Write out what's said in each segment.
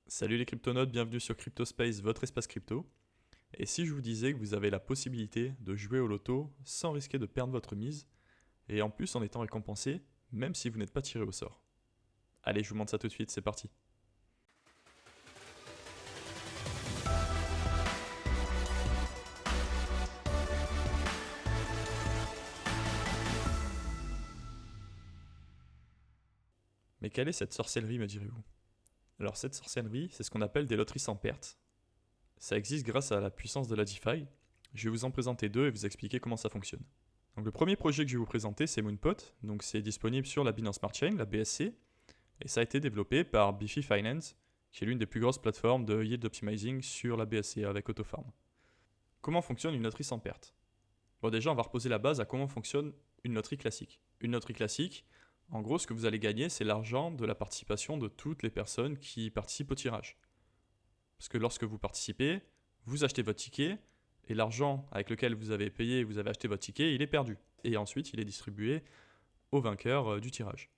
Salut les cryptonautes, bienvenue sur CryptoSpace, votre espace crypto. Et si je vous disais que vous avez la possibilité de jouer au loto sans risquer de perdre votre mise, et en plus en étant récompensé, même si vous n'êtes pas tiré au sort. Allez, je vous montre ça tout de suite, c'est parti. Mais quelle est cette sorcellerie, me direz-vous? Alors cette sorcellerie, c'est ce qu'on appelle des loteries sans perte. Ça existe grâce à la puissance de la DeFi. Je vais vous en présenter deux et vous expliquer comment ça fonctionne. Donc le premier projet que je vais vous présenter, c'est Moonpot. Donc c'est disponible sur la Binance Smart Chain, la BSC, et ça a été développé par Bifi Finance, qui est l'une des plus grosses plateformes de yield optimizing sur la BSC avec Autofarm. Comment fonctionne une loterie sans perte? Bon, déjà, on va reposer la base à comment fonctionne une loterie classique. Une loterie classique, en gros, ce que vous allez gagner, c'est l'argent de la participation de toutes les personnes qui participent au tirage. Parce que lorsque vous participez, vous achetez votre ticket, et l'argent avec lequel vous avez payé, vous avez acheté votre ticket, il est perdu. Et ensuite, il est distribué au vainqueur du tirage.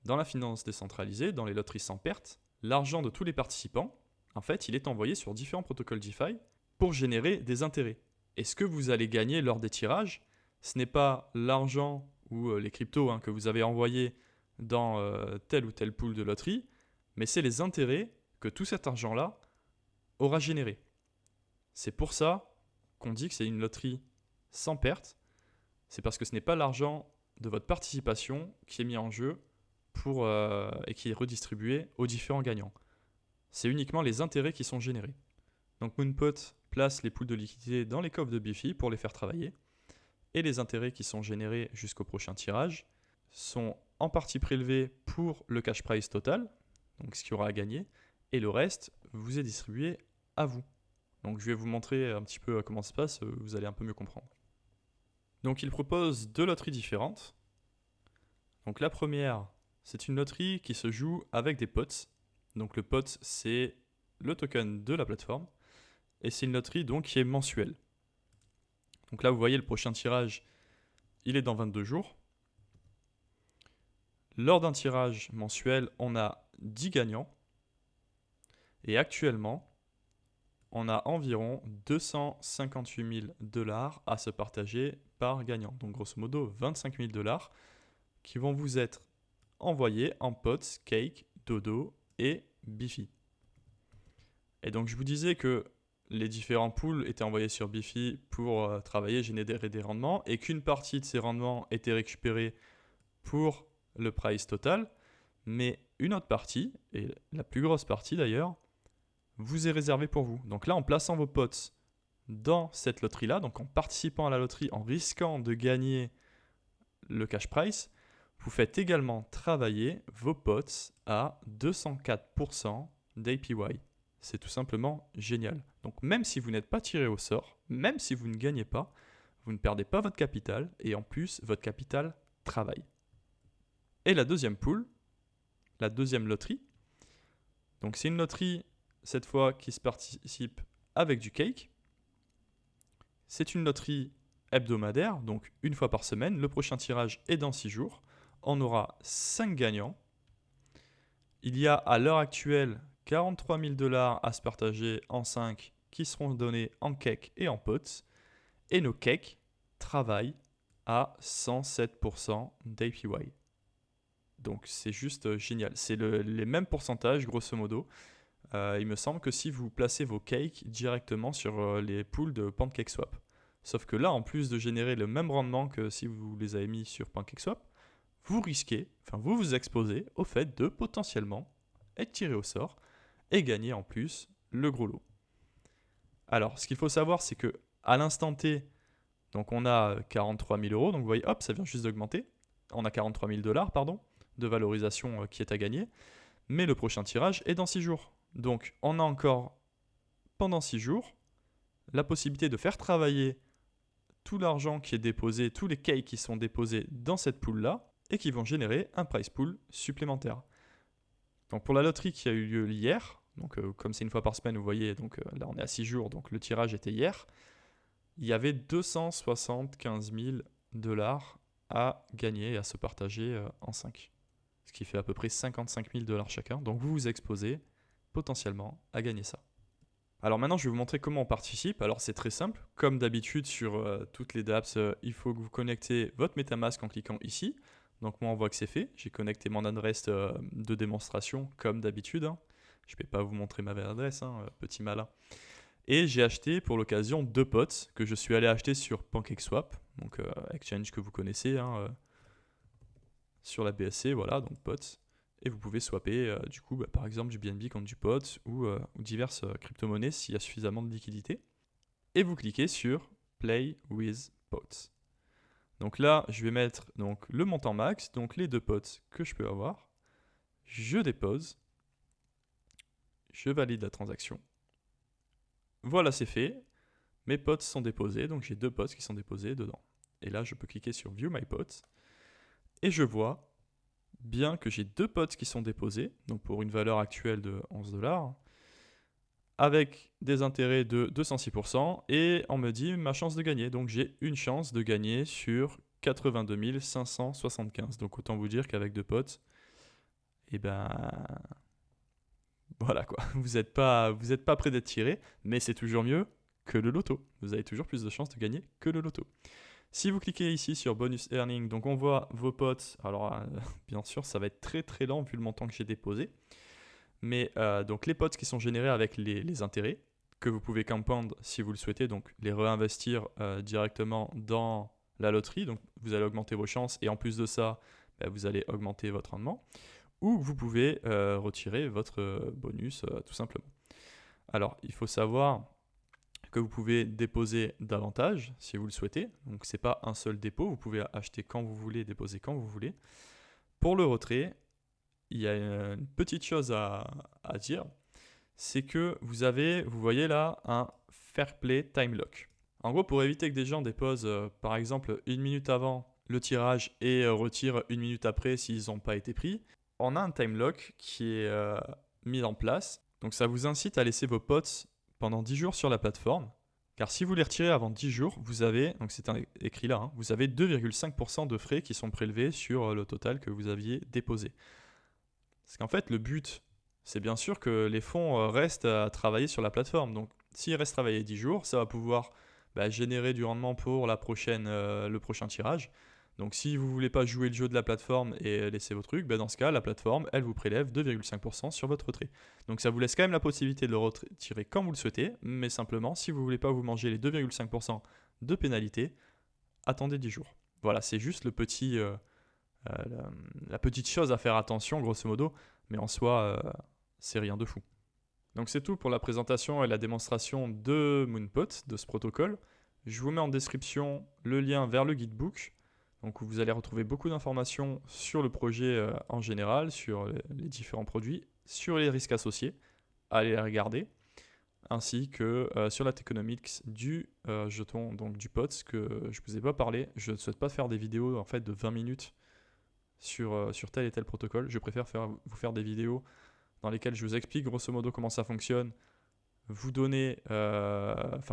Dans la finance décentralisée, dans les loteries sans perte, l'argent de tous les participants, en fait, il est envoyé sur différents protocoles DeFi pour générer des intérêts. Et ce que vous allez gagner lors des tirages, ce n'est pas l'argent ou les cryptos que vous avez envoyés dans tel ou tel pool de loterie, mais c'est les intérêts que tout cet argent-là aura généré. C'est pour ça qu'on dit que c'est une loterie sans perte. C'est parce que ce n'est pas l'argent de votre participation qui est mis en jeu et qui est redistribué aux différents gagnants. C'est uniquement les intérêts qui sont générés. Donc Moonpot place les pools de liquidité dans les coffres de Bifi pour les faire travailler. Et les intérêts qui sont générés jusqu'au prochain tirage sont en partie prélevés pour le cash price total, donc ce qu'il y aura à gagner, et le reste vous est distribué à vous. Donc je vais vous montrer un petit peu comment ça se passe, vous allez un peu mieux comprendre. Donc il propose deux loteries différentes. Donc la première, c'est une loterie qui se joue avec des pots. Donc le pot, c'est le token de la plateforme. Et c'est une loterie donc qui est mensuelle. Donc là, vous voyez, le prochain tirage, il est dans 22 jours. Lors d'un tirage mensuel, on a 10 gagnants. Et actuellement, on a environ 258 000 dollars à se partager par gagnant. Donc grosso modo, 25 000 dollars qui vont vous être envoyés en pots, cake, dodo et Bifi. Et donc je vous disais que les différents pools étaient envoyés sur Bifi pour travailler, générer des rendements, et qu'une partie de ces rendements était récupérée pour le price total, mais une autre partie, et la plus grosse partie d'ailleurs, vous est réservée pour vous. Donc là, en plaçant vos pots dans cette loterie-là, donc en participant à la loterie, en risquant de gagner le cash price, vous faites également travailler vos pots à 204% d'APY. C'est tout simplement génial. Donc même si vous n'êtes pas tiré au sort, même si vous ne gagnez pas, vous ne perdez pas votre capital et en plus votre capital travaille. Et la deuxième pool, la deuxième loterie, donc c'est une loterie cette fois qui se participe avec du cake. C'est une loterie hebdomadaire, donc une fois par semaine. Le prochain tirage est dans 6 jours. On aura 5 gagnants. Il y a à l'heure actuelle 43 000 dollars à se partager en 5 qui seront donnés en cake et en pots. Et nos cakes travaillent à 107% d'APY. Donc c'est juste génial. C'est les mêmes pourcentages grosso modo. Il me semble que si vous placez vos cakes directement sur les pools de PancakeSwap. Sauf que là, en plus de générer le même rendement que si vous les avez mis sur PancakeSwap, vous risquez, enfin vous vous exposez au fait de potentiellement être tiré au sort et gagner en plus le gros lot. Alors, ce qu'il faut savoir, c'est que à l'instant T, donc on a 43 000 euros, donc vous voyez, hop, ça vient juste d'augmenter. On a 43 000 dollars, pardon, de valorisation qui est à gagner. Mais le prochain tirage est dans 6 jours. Donc, on a encore, pendant 6 jours, la possibilité de faire travailler tout l'argent qui est déposé, tous les cakes qui sont déposés dans cette pool-là, et qui vont générer un price pool supplémentaire. Donc pour la loterie qui a eu lieu hier, donc comme c'est une fois par semaine, vous voyez, donc là on est à 6 jours, donc le tirage était hier, il y avait 275 000 dollars à gagner et à se partager en 5. Ce qui fait à peu près 55 000 dollars chacun. Donc vous vous exposez potentiellement à gagner ça. Alors maintenant, je vais vous montrer comment on participe. Alors c'est très simple. Comme d'habitude sur toutes les dApps, il faut que vous connectez votre MetaMask en cliquant ici. Donc moi, on voit que c'est fait. J'ai connecté mon adresse de démonstration comme d'habitude, hein. Je ne vais pas vous montrer ma vraie adresse, hein, petit malin. Et j'ai acheté pour l'occasion 2 pots que je suis allé acheter sur PancakeSwap, donc exchange que vous connaissez, hein, sur la BSC, voilà, donc pots. Et vous pouvez swapper du coup par exemple du BNB contre du pot ou diverses crypto-monnaies s'il y a suffisamment de liquidité. Et vous cliquez sur Play with Pots. Donc là, je vais mettre donc, le montant max, donc les 2 pots que je peux avoir. Je dépose. Je valide la transaction. Voilà, c'est fait. Mes pots sont déposés, donc j'ai 2 pots qui sont déposés dedans. Et là, je peux cliquer sur View My Pots. Et je vois bien que j'ai 2 pots qui sont déposés, donc pour une valeur actuelle de 11$, avec des intérêts de 206%, et on me dit ma chance de gagner. Donc j'ai une chance de gagner sur 82 575. Donc autant vous dire qu'avec 2 pots, et ben voilà quoi, vous n'êtes pas prêt d'être tiré, mais c'est toujours mieux que le loto. Vous avez toujours plus de chances de gagner que le loto. Si vous cliquez ici sur Bonus Earning, donc on voit vos pots. Alors bien sûr, ça va être très très lent vu le montant que j'ai déposé. Mais donc les pots qui sont générés avec les intérêts, que vous pouvez compound si vous le souhaitez, donc les réinvestir directement dans la loterie. Donc vous allez augmenter vos chances et en plus de ça, vous allez augmenter votre rendement. Ou vous pouvez retirer votre bonus tout simplement. Alors il faut savoir que vous pouvez déposer davantage si vous le souhaitez. Donc ce n'est pas un seul dépôt, vous pouvez acheter quand vous voulez, déposer quand vous voulez. Pour le retrait, il y a une petite chose à dire, c'est que vous voyez là, un Fair Play Time Lock. En gros, pour éviter que des gens déposent par exemple 1 minute avant le tirage et retirent 1 minute après s'ils n'ont pas été pris, on a un time lock qui est mis en place. Donc ça vous incite à laisser vos pots pendant 10 jours sur la plateforme. Car si vous les retirez avant 10 jours, vous avez, donc c'est écrit là, hein, vous avez 2,5% de frais qui sont prélevés sur le total que vous aviez déposé. Parce qu'en fait, le but, c'est bien sûr que les fonds restent à travailler sur la plateforme. Donc s'ils restent travailler 10 jours, ça va pouvoir générer du rendement pour le prochain tirage. Donc si vous ne voulez pas jouer le jeu de la plateforme et laisser vos trucs, dans ce cas, la plateforme, elle vous prélève 2,5% sur votre retrait. Donc ça vous laisse quand même la possibilité de le retirer quand vous le souhaitez, mais simplement, si vous ne voulez pas vous manger les 2,5% de pénalité, attendez 10 jours. Voilà, c'est juste la petite chose à faire attention, grosso modo, mais en soi, c'est rien de fou. Donc c'est tout pour la présentation et la démonstration de Moonpot, de ce protocole. Je vous mets en description le lien vers le guidebook, donc où vous allez retrouver beaucoup d'informations sur le projet en général, sur les différents produits, sur les risques associés. Allez les regarder, ainsi que sur la tokenomics du jeton, donc du POT, que je ne vous ai pas parlé. Je ne souhaite pas faire des vidéos en fait de 20 minutes sur tel et tel protocole. Je préfère vous faire des vidéos dans lesquelles je vous explique grosso modo comment ça fonctionne, vous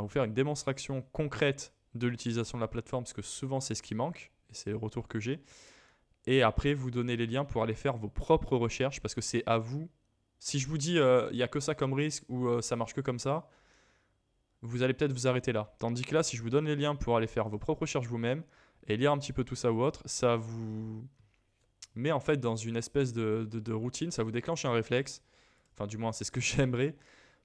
faire une démonstration concrète de l'utilisation de la plateforme, parce que souvent c'est ce qui manque, et c'est le retour que j'ai. Et après, vous donner les liens pour aller faire vos propres recherches, parce que c'est à vous. Si je vous dis il n'y a que ça comme risque ou ça marche que comme ça, vous allez peut-être vous arrêter là. Tandis que là, si je vous donne les liens pour aller faire vos propres recherches vous-même et lire un petit peu tout ça ou autre, ça vous met en fait dans une espèce de routine, ça vous déclenche un réflexe, enfin du moins c'est ce que j'aimerais,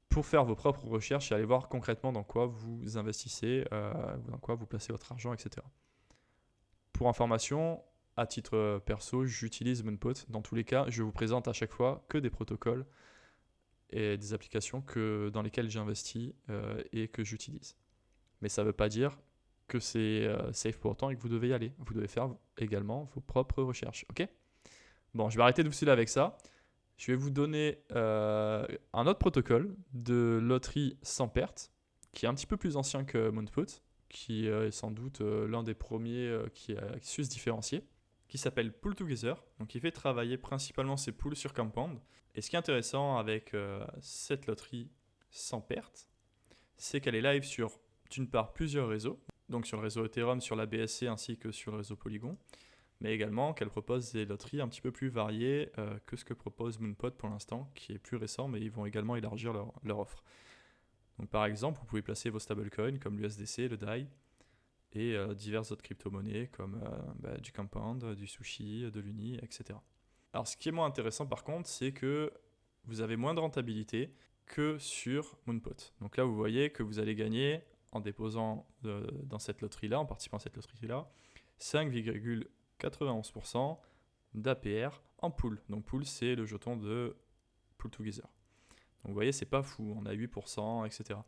pour faire vos propres recherches et aller voir concrètement dans quoi vous investissez, dans quoi vous placez votre argent, etc. Pour information, à titre perso, j'utilise Moonpot. Dans tous les cas, je vous présente à chaque fois que des protocoles et des applications dans lesquelles j'investis et que j'utilise. Mais ça ne veut pas dire que c'est safe pour autant et que vous devez y aller. Vous devez faire également vos propres recherches. Ok ? Bon, je vais arrêter de vous saouler avec ça. Je vais vous donner un autre protocole de loterie sans perte, qui est un petit peu plus ancien que Moonpot, qui est sans doute l'un des premiers qui a su se différencier, qui s'appelle Pool Together, donc qui fait travailler principalement ses pools sur Compound. Et ce qui est intéressant avec cette loterie sans perte, c'est qu'elle est live sur, d'une part, plusieurs réseaux, donc sur le réseau Ethereum, sur la BSC ainsi que sur le réseau Polygon, mais également qu'elle propose des loteries un petit peu plus variées que ce que propose Moonpot pour l'instant, qui est plus récent, mais ils vont également élargir leur offre. Donc par exemple, vous pouvez placer vos stablecoins comme l'USDC, le DAI, et diverses autres crypto-monnaies comme du Compound, du Sushi, de l'Uni, etc. Alors ce qui est moins intéressant par contre, c'est que vous avez moins de rentabilité que sur Moonpot. Donc là, vous voyez que vous allez gagner en déposant dans cette loterie-là, en participant à cette loterie-là, 5,91% d'APR en pool. Donc pool, c'est le jeton de Pool Together. Donc vous voyez, c'est pas fou, on a 8%, etc.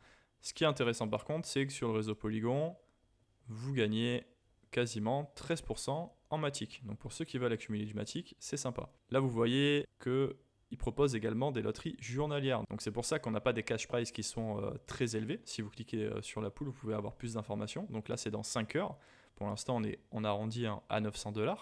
Ce qui est intéressant par contre, c'est que sur le réseau Polygon, vous gagnez quasiment 13% en Matic. Donc pour ceux qui veulent accumuler du Matic, c'est sympa. Là, vous voyez qu'ils proposent également des loteries journalières. Donc c'est pour ça qu'on n'a pas des cash prizes qui sont très élevés. Si vous cliquez sur la pool, vous pouvez avoir plus d'informations. Donc là, c'est dans 5 heures. Pour l'instant, on a arrondi à $900.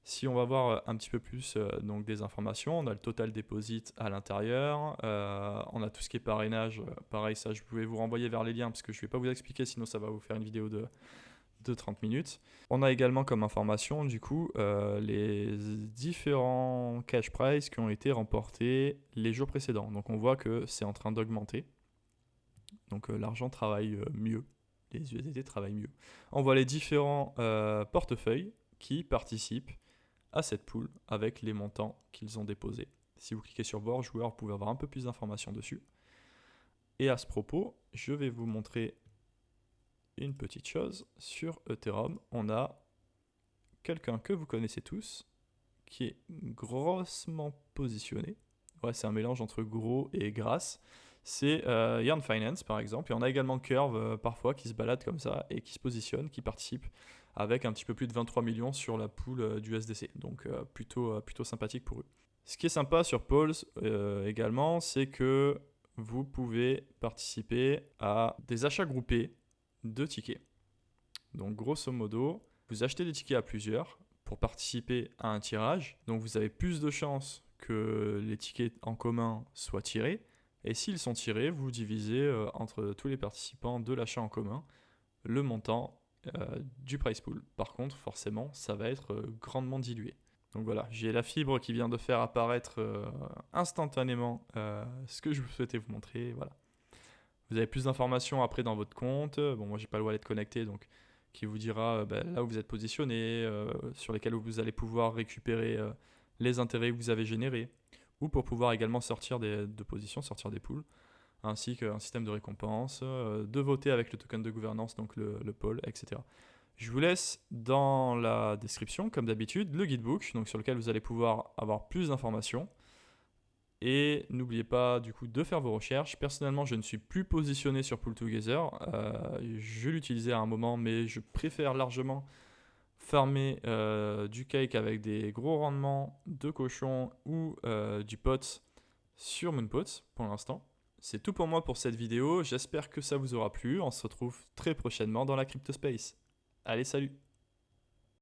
Si on va voir un petit peu plus donc des informations, on a le total deposit à l'intérieur, on a tout ce qui est parrainage, pareil ça je pouvais vous renvoyer vers les liens parce que je ne vais pas vous expliquer sinon ça va vous faire une vidéo de 30 minutes. On a également comme information du coup les différents cash prizes qui ont été remportés les jours précédents. Donc on voit que c'est en train d'augmenter, donc l'argent travaille mieux, les USDT travaillent mieux. On voit les différents portefeuilles qui participent à cette pool avec les montants qu'ils ont déposés. Si vous cliquez sur voir joueur, vous pouvez avoir un peu plus d'informations dessus. Et à ce propos, je vais vous montrer une petite chose. Sur Ethereum, on a quelqu'un que vous connaissez tous qui est grossement positionné. Ouais, c'est un mélange entre gros et grasse. C'est Yarn Finance par exemple. Et on a également Curve parfois qui se balade comme ça et qui se positionne, qui participe avec un petit peu plus de 23 millions sur la pool du SDC. Donc plutôt sympathique pour eux. Ce qui est sympa sur Pulse également, c'est que vous pouvez participer à des achats groupés de tickets. Donc grosso modo, vous achetez des tickets à plusieurs pour participer à un tirage. Donc vous avez plus de chances que les tickets en commun soient tirés. Et s'ils sont tirés, vous divisez entre tous les participants de l'achat en commun le montant du price pool. Par contre, forcément, ça va être grandement dilué. Donc voilà, j'ai la fibre qui vient de faire apparaître instantanément ce que je souhaitais vous montrer. Voilà. Vous avez plus d'informations après dans votre compte. Bon, moi, j'ai pas le wallet connecté, donc qui vous dira là où vous êtes positionné, sur lesquels vous allez pouvoir récupérer les intérêts que vous avez générés, ou pour pouvoir également sortir de positions, sortir des pools, ainsi qu'un système de récompense, de voter avec le token de gouvernance, donc le poll, etc. Je vous laisse dans la description, comme d'habitude, le guidebook, donc sur lequel vous allez pouvoir avoir plus d'informations. Et n'oubliez pas du coup de faire vos recherches. Personnellement, je ne suis plus positionné sur Pool Together. Je l'utilisais à un moment, mais je préfère largement farmer du cake avec des gros rendements de cochon ou du pot sur Moonpot pour l'instant. C'est tout pour moi pour cette vidéo. J'espère que ça vous aura plu. On se retrouve très prochainement dans la CryptoSpace. Allez, salut!